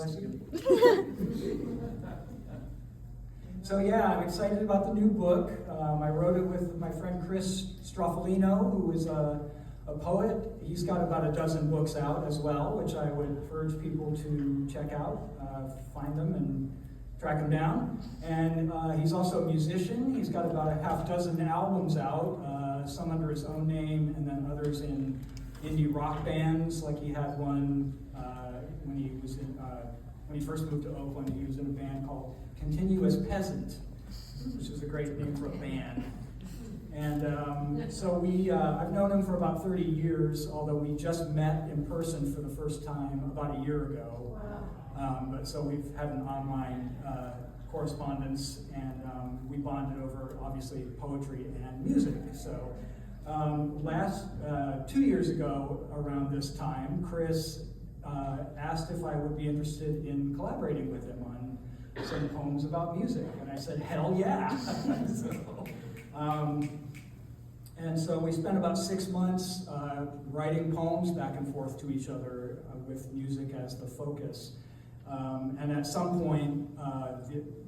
Bless you. So yeah, I'm excited about the new book. I wrote it with my friend Chris Stroffolino, who is a poet. He's got about a dozen books out as well, which I would urge people to check out, find them and track them down. And he's also a musician. He's got about a half dozen albums out, some under his own name and then others in indie rock bands. Like he had one when he was in, when he first moved to Oakland, he was in a band called Continuous Peasant, which is a great name for a band. And so I've known him for about 30 years, although we just met in person for the first time about a year ago. Wow. But so we've had an online correspondence, and we bonded over, obviously, poetry and music. So 2 years ago, around this time, Chris asked if I would be interested in collaborating with him on some poems about music. And I said, hell yeah. And so we spent about 6 months writing poems back and forth to each other with music as the focus. And at some point,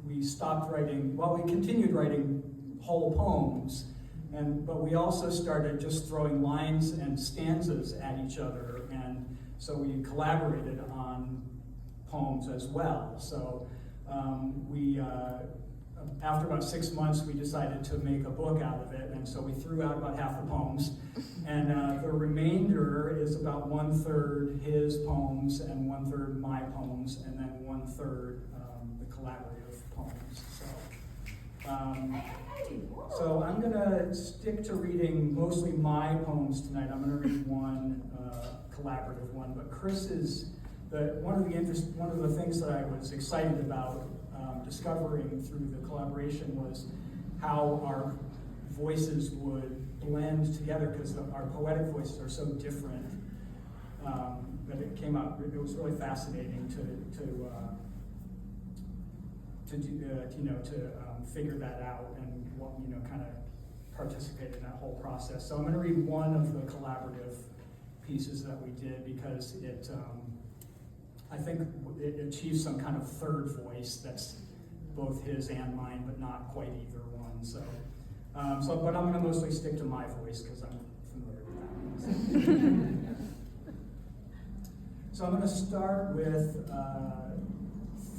we stopped writing, well, we continued writing whole poems, but we also started just throwing lines and stanzas at each other, and so we collaborated on poems as well. So after about 6 months, we decided to make a book out of it, and so we threw out about half the poems, and the remainder is about 1/3 his poems and 1/3 my poems, and then 1/3 the collaborative poems. So I'm going to stick to reading mostly my poems tonight. I'm going to read one collaborative one, but Chris is one of the things that I was excited about discovering through the collaboration was how our voices would blend together, because our poetic voices are so different. But it came out. It was really fascinating to figure that out and kind of participate in that whole process. So I'm going to read one of the collaborative pieces that we did because I think it achieves some kind of third voice that's both his and mine, but not quite either one. So but I'm going to mostly stick to my voice because I'm familiar with that one. So I'm going to start with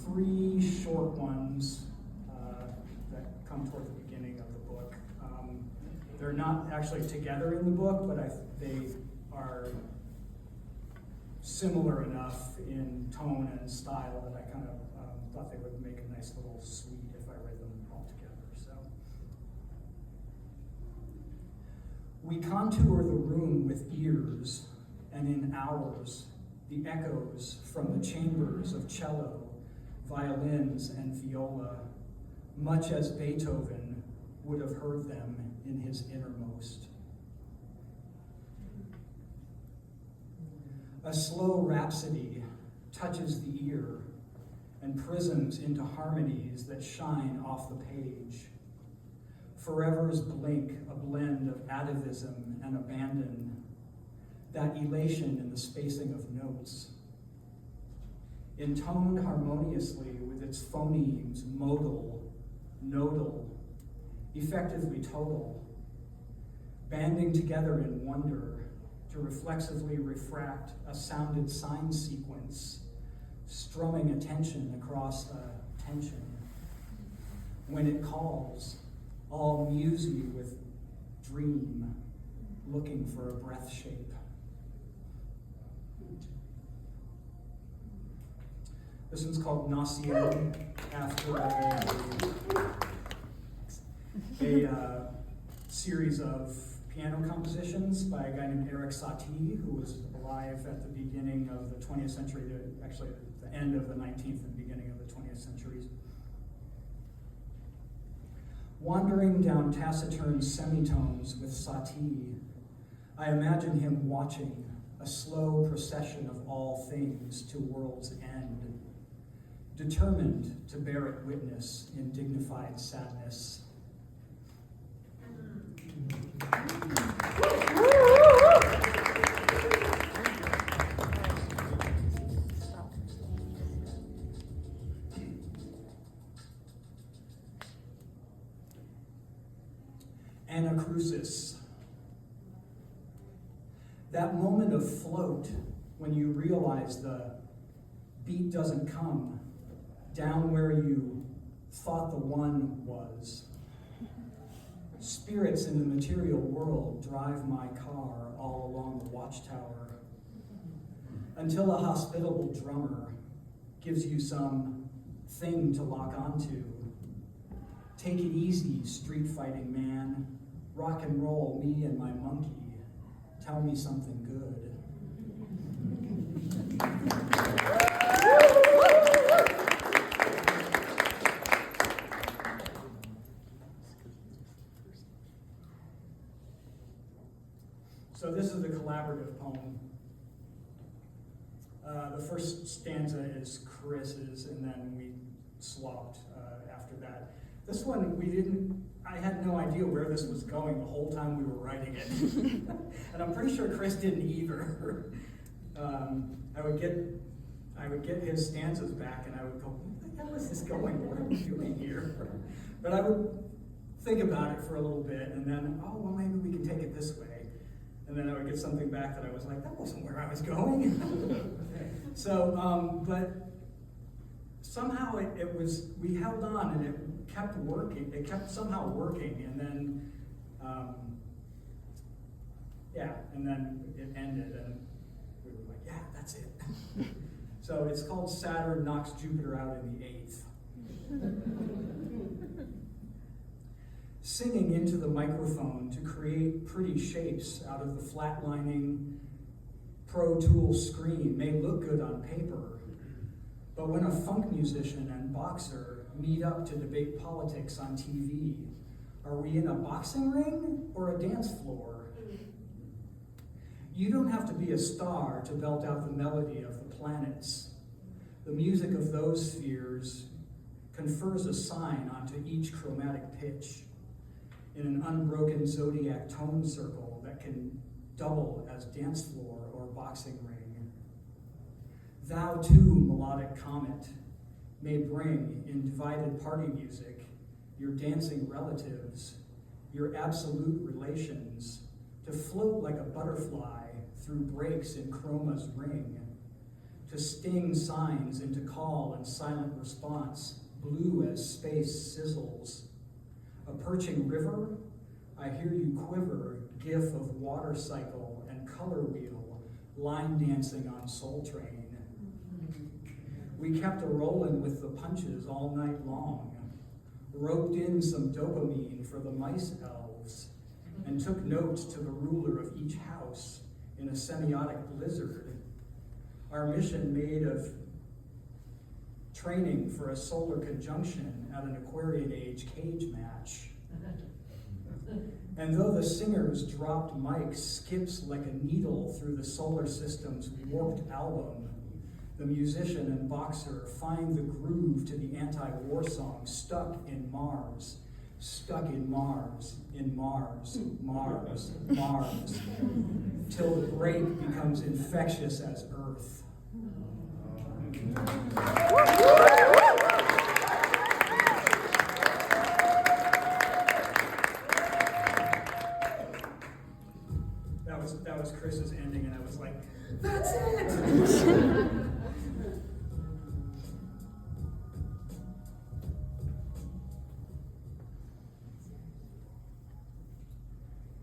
3 short ones that come toward the beginning of the book. They're not actually together in the book, but they are similar enough in tone and style that I kind of thought they would make a nice little suite if I read them all together. So, we contour the room with ears, and in hours, the echoes from the chambers of cello, violins, and viola, much as Beethoven would have heard them in his innermost. A slow rhapsody touches the ear and prisms into harmonies that shine off the page. Forever's blink, a blend of atavism and abandon, that elation in the spacing of notes. Intoned harmoniously with its phonemes, modal, nodal, effectively total, banding together in wonder to reflexively refract a sounded sign sequence, strumming attention across a tension. When it calls, all musy with dream, looking for a breath shape. This one's called Nocien, after a series of piano compositions by a guy named Erik Satie, who was alive at the beginning of the 20th century, actually at the end of the 19th and beginning of the 20th centuries. Wandering down taciturn semitones with Satie, I imagine him watching a slow procession of all things to world's end, determined to bear it witness in dignified sadness. anacrusis. That moment of float when you realize the beat doesn't come down where you thought the one was. Spirits in the material world drive my car all along the watchtower until a hospitable drummer gives you some thing to lock onto. Take it easy, street fighting man. Rock and roll, me and my monkey. Tell me something good. So this is the collaborative poem. The first stanza is Chris's, and then we swapped after that. This one, I had no idea where this was going the whole time we were writing it. And I'm pretty sure Chris didn't either. I would get his stanzas back and I would go, where the hell is this going? What are we doing here? But I would think about it for a little bit and then, oh, well, maybe we can take it this way. And then I would get something back that I was like, that wasn't where I was going. So, but somehow we held on and it kept working. It kept somehow working, and then, and then it ended, and we were like, yeah, that's it. So it's called Saturn Knocks Jupiter Out in the Eighth. Singing into the microphone to create pretty shapes out of the flatlining Pro Tools screen may look good on paper, but when a funk musician and boxer meet up to debate politics on TV, are we in a boxing ring or a dance floor? You don't have to be a star to belt out the melody of the planets. The music of those spheres confers a sign onto each chromatic pitch in an unbroken zodiac tone circle that can double as dance floor or boxing ring. Thou too, melodic comet, may bring in divided party music your dancing relatives, your absolute relations, to float like a butterfly through breaks in chroma's ring, to sting signs into call and silent response, blue as space sizzles. A perching river, I hear you quiver, gif of water cycle and color wheel, line dancing on Soul Train. We kept a-rolling with the punches all night long, roped in some dopamine for the mice elves, and took notes to the ruler of each house in a semiotic blizzard. Our mission made of training for a solar conjunction at an Aquarian Age cage match. And though the singer's dropped mic skips like a needle through the solar system's warped album, the musician and boxer find the groove to the anti-war song Stuck in Mars, in Mars, Mars, Mars, till the break becomes infectious as Earth. That was Chris's ending, and I was like, that's it!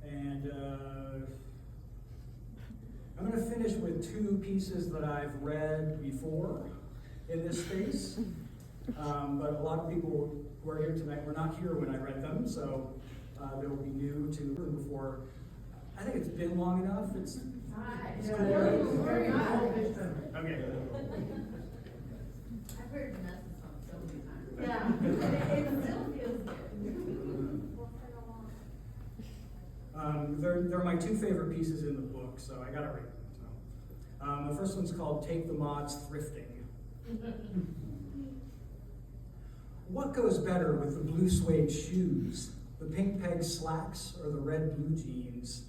And I'm going to finish with two pieces that I've read before in this space, but a lot of people who are here tonight were not here when I read them, so they will be new to before. I think it's been long enough. It's cool. Very good. Okay. I've heard Vanessa's song so many times. Yeah, it still feels good. They're my two favorite pieces in the book, so I gotta read them. So. The first one's called Take the Mods Thrifting. What goes better with the blue suede shoes, the pink peg slacks, or the red blue jeans?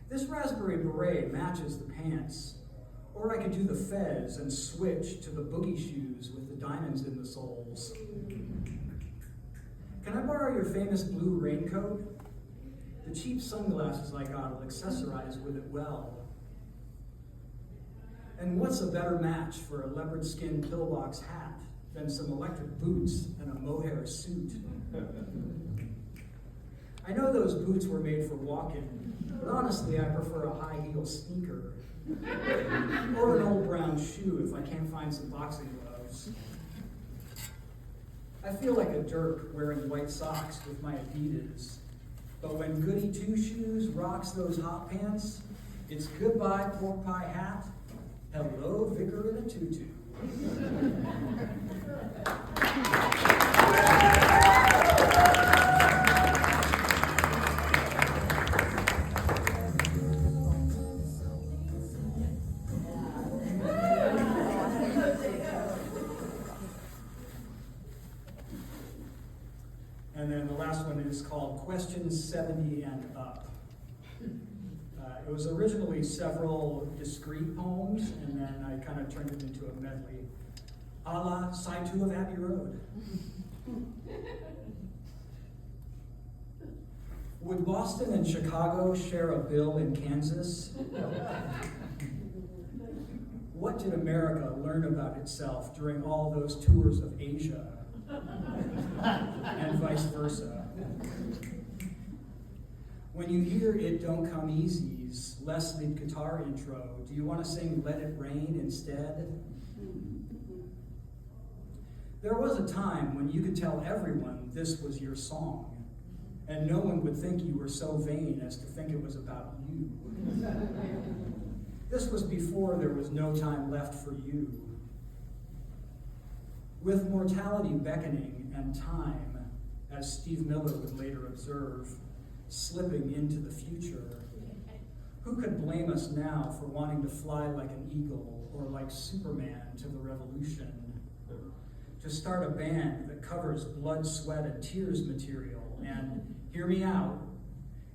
This raspberry beret matches the pants, or I could do the fez and switch to the boogie shoes with the diamonds in the soles. Can I borrow your famous blue raincoat? The cheap sunglasses I got will accessorize with it well. And what's a better match for a leopard skin pillbox hat than some electric boots and a mohair suit? I know those boots were made for walking, but honestly I prefer a high heel sneaker. Or an old brown shoe if I can't find some boxing gloves. I feel like a jerk wearing white socks with my Adidas. But when Goody Two Shoes rocks those hot pants, it's goodbye pork pie hat, hello vicar in a tutu. And then the last one is called Questions 70 and Up. It was originally several discrete poems, and then I kind of turned it into a medley, a la Side 2 of Abbey Road. Would Boston and Chicago share a bill in Kansas? What did America learn about itself during all those tours of Asia? And vice versa. When you hear It Don't Come Easy's less lead guitar intro, do you want to sing Let It Rain instead? There was a time when you could tell everyone this was your song, and no one would think you were so vain as to think it was about you. This was before there was no time left for you. With mortality beckoning and time, as Steve Miller would later observe, slipping into the future, who could blame us now for wanting to fly like an eagle or like Superman to the revolution? To start a band that covers blood, sweat, and tears material, and hear me out,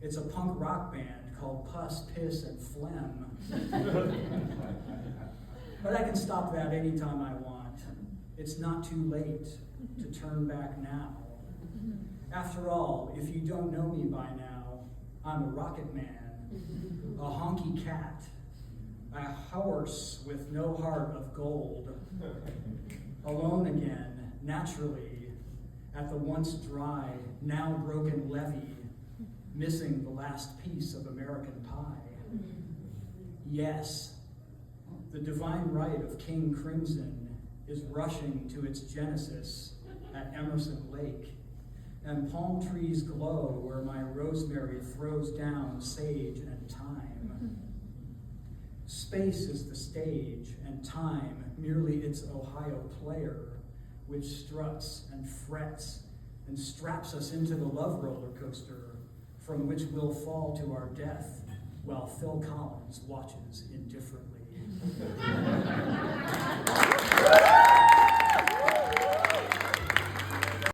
it's a punk rock band called Pus, Piss, and Phlegm. But I can stop that anytime I want. It's not too late to turn back now. After all, if you don't know me by now, I'm a rocket man, a honky cat, a horse with no heart of gold, alone again, naturally, at the once dry, now broken levee, missing the last piece of American pie. Yes, the divine right of King Crimson is rushing to its genesis at Emerson Lake, and palm trees glow where my rosemary throws down sage and thyme. Space is the stage, and time merely its Ohio player, which struts and frets and straps us into the love roller coaster from which we'll fall to our death while Phil Collins watches indifferently.